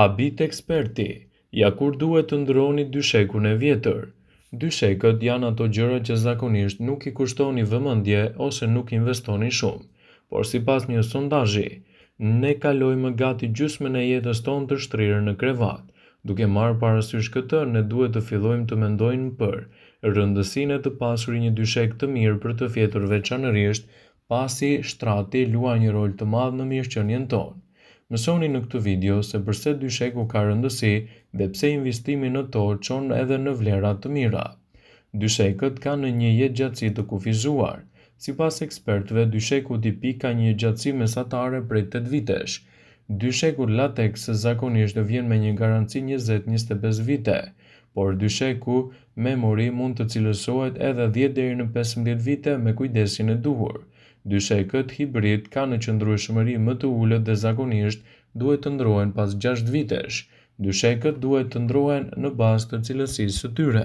Habit eksperti, ja kur duhet të ndroni dyshekun e vjetër. Dyshekët janë ato gjëra që zakonisht nuk i kushtoni vëmendje ose nuk investoni shumë, por sipas një sondazhi, ne kalojmë gati gjysmën e jetës tonë të shtrirë në krevat. Duke marrë parasysh këtë, ne duhet të fillojmë të mendojmë për rëndësinë e të pasur një dyshek të mirë për të fjetur veçanërisht pasi shtrati luan një rol të madh në mirëqenien tonë. Mësoni në këtë video se pse dysheku ka rëndësi dhe pse investimi në to çon edhe në vlera të mira. Dyshekët kanë një jetëgjatësi të kufizuar. Sipas ekspertëve, dysheku tipik ka një gjatësi mesatare prej 8 vitesh. Dysheku latex zakonisht vjen me një garanci 20-25 vite, por dysheku memory mund të cilësohet edhe 10 deri në 15 vite me kujdesin e duhur. Dyshekët hibrid kanë qëndrueshmëri më të ulët dhe zakonisht duhet të ndrohen pas 6 vitesh. Dyshekët duhet të ndrohen në bazë të cilësisë së tyre.